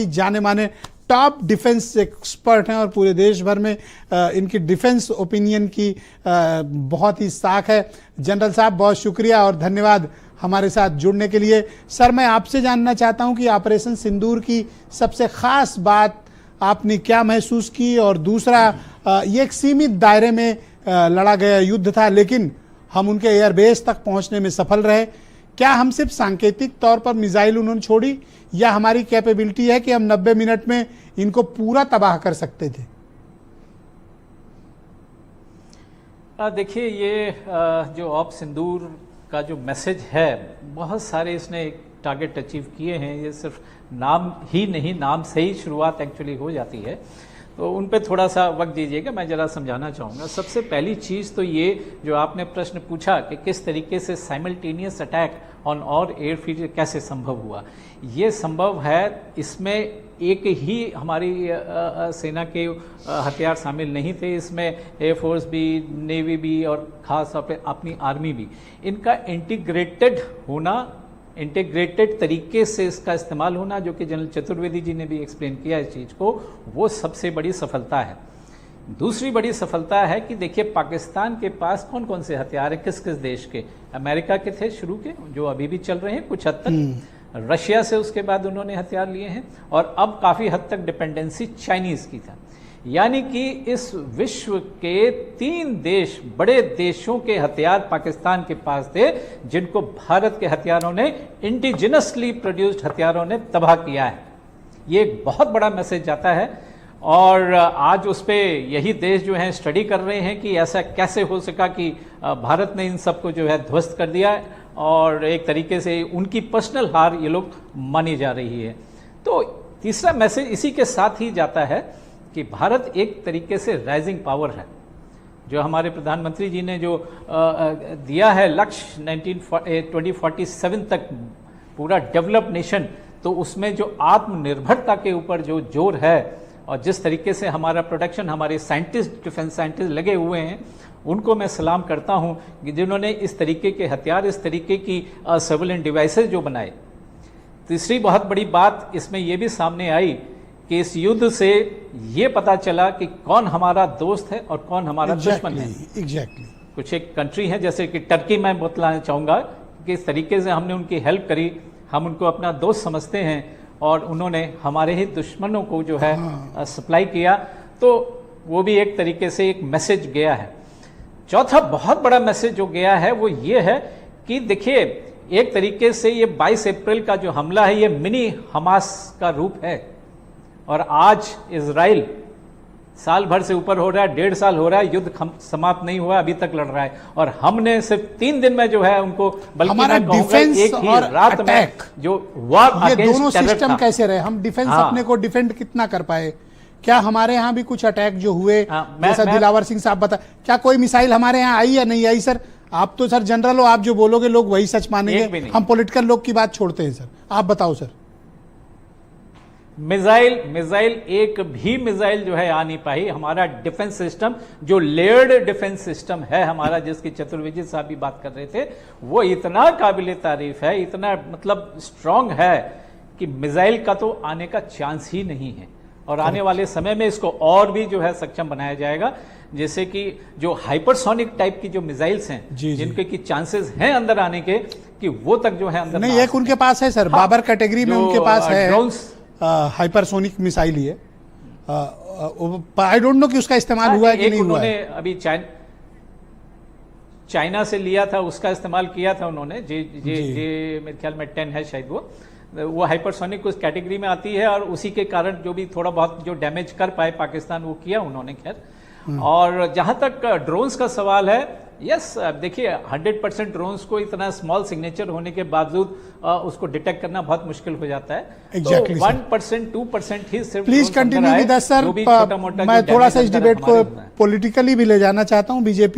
जाने माने top defence expert हैं और पूरे देश भर में इनकी डिफेंस ओपिनियन की बहुत ही साख है। जनरल साहब, बहुत शुक्रिया और धन्यवाद हमारे साथ जुड़ने के लिए। सर, मैं आपसे जानना चाहता हूं कि ऑपरेशन सिंदूर की सबसे खास बात आपने क्या महसूस की, और दूसरा, ये एक सीमित दायरे में लड़ा गया युद्ध था, लेकिन हम उनके एयरबेस तक पहुंचने में सफल रहे। क्या हम सिर्फ सांकेतिक तौर पर मिसाइल उन्होंने छोड़ी, या हमारी कैपेबिलिटी है कि हम 90 मिनट में इनको पूरा तबाह कर सकते थे? देखिए, ये जो ऑप सिंदूर का जो मैसेज है, बहुत सारे इसने टारगेट अचीव किए हैं। ये सिर्फ नाम ही नहीं, नाम से ही शुरुआत एक्चुअली हो जाती है, तो उन पे थोड़ा सा वक्त दीजिएगा, मैं ज़रा समझाना चाहूँगा। सबसे पहली चीज़ तो ये जो आपने प्रश्न पूछा कि किस तरीके से साइमल्टेनियस अटैक ऑन और एयरफील्ड कैसे संभव हुआ। ये संभव है, इसमें एक ही हमारी सेना के हथियार शामिल नहीं थे, इसमें एयरफोर्स भी, नेवी भी और ख़ास तौर पर अपनी आर्मी भी। इनका इंटीग्रेटेड होना, इंटीग्रेटेड तरीके से इसका इस्तेमाल होना, जो कि जनरल चतुर्वेदी जी ने भी एक्सप्लेन किया इस चीज़ को, वो सबसे बड़ी सफलता है। दूसरी बड़ी सफलता है कि देखिए, पाकिस्तान के पास कौन कौन से हथियार हैं, किस किस देश के। अमेरिका के थे शुरू के, जो अभी भी चल रहे हैं कुछ हद तक, रशिया से उसके बाद उन्होंने हथियार लिए हैं, और अब काफ़ी हद तक डिपेंडेंसी चाइनीज़ की था। यानी कि इस विश्व के 3 देश, बड़े देशों के हथियार पाकिस्तान के पास थे, जिनको भारत के हथियारों ने, इंडिजिनसली प्रोड्यूस्ड हथियारों ने तबाह किया है। ये एक बहुत बड़ा मैसेज जाता है, और आज उस पर यही देश जो हैं स्टडी कर रहे हैं कि ऐसा कैसे हो सका कि भारत ने इन सबको जो है ध्वस्त कर दिया है, और एक तरीके से उनकी पर्सनल हार ये लोग मानी जा रही है। तो तीसरा मैसेज इसी के साथ ही जाता है कि भारत एक तरीके से राइजिंग पावर है। जो हमारे प्रधानमंत्री जी ने जो दिया है लक्ष्य 2047 तक पूरा डेवलप नेशन, तो उसमें जो आत्मनिर्भरता के ऊपर जो जोर है, और जिस तरीके से हमारा प्रोडक्शन, हमारे साइंटिस्ट, डिफेंस साइंटिस्ट लगे हुए हैं, उनको मैं सलाम करता हूं कि जिन्होंने इस तरीके के हथियार, इस तरीके की सर्वेलेंस डिवाइसेस जो बनाए। तीसरी बहुत बड़ी बात इसमें यह भी सामने आई कि इस युद्ध से ये पता चला कि कौन हमारा दोस्त है और कौन हमारा दुश्मन है। एग्जैक्टली। कुछ एक कंट्री है जैसे कि टर्की, मैं बतलाना चाहूँगा कि इस तरीके से हमने उनकी हेल्प करी, हम उनको अपना दोस्त समझते हैं, और उन्होंने हमारे ही दुश्मनों को जो है सप्लाई किया। तो वो भी एक तरीके से एक मैसेज गया है। चौथा बहुत बड़ा मैसेज जो गया है वो ये है कि देखिए, एक तरीके से ये 22 अप्रैल का जो हमला है, ये मिनी हमास का रूप है। और आज इजराइल साल भर से ऊपर हो रहा है, 1.5 साल हो रहा है, युद्ध समाप्त नहीं हुआ, अभी तक लड़ रहा है, और हमने सिर्फ 3 दिन में जो है उनको, बल्कि मैं कहूंगा एक ही रात में जो वार अगेंस्ट टेरर था। ये दोनों सिस्टम कैसे रहे? हम डिफेंस अपने को डिफेंड कितना कर पाए? क्या हमारे यहाँ भी कुछ अटैक जो हुए, जैसा दिलावर सिंह साहब बता, क्या कोई मिसाइल हमारे यहाँ आई या नहीं आई? सर, आप तो सर जनरल हो, आप जो बोलोगे लोग वही सच मानेंगे। हम पॉलिटिकल लोग की बात छोड़ते हैं। सर, आप बताओ। सर, मिसाइल एक भी मिसाइल जो है आ नहीं पाई। हमारा डिफेंस सिस्टम, जो लेयर्ड डिफेंस सिस्टम है हमारा, जिसकी चतुर्वेदी साहब भी बात कर रहे थे, वो इतना काबिले तारीफ है, इतना मतलब स्ट्रांग है कि मिसाइल का तो आने का चांस ही नहीं है। और आने वाले समय में इसको और भी जो है सक्षम बनाया जाएगा, जैसे कि जो हाइपरसोनिक टाइप की जो मिसाइल्स हैं, जिनके की चांसेस हैं अंदर आने के, कि वो तक जो है अंदर नहीं। एक उनके पास है सर, बाबर कैटेगरी में उनके पास है ड्रोन्स, हाइपरसोनिक मिसाइल ही है। आई डोंट नो कि उसका इस्तेमाल हुआ है कि नहीं हुआ है। अभी चाइना से लिया था, उसका इस्तेमाल किया था उन्होंने, मेरे ख्याल में 10 है शायद, वो हाइपरसोनिक उस कैटेगरी में आती है, और उसी के कारण जो भी थोड़ा बहुत जो डैमेज कर पाए पाकिस्तान, वो किया उन्होंने, खैर। और जहां तक ड्रोन्स का सवाल है, यस, देखिए 100% ड्रोन्स को इतना स्मॉल सिग्नेचर होने के बावजूद उसको डिटेक्ट करना बहुत मुश्किल हो जाता है। Exactly, तो 1%, 2% ही सिर्फ। Please continue with us sir. मैं थोड़ा सा इस डिबेट को पॉलिटिकली भी ले जाना चाहता हूं। बीजेपी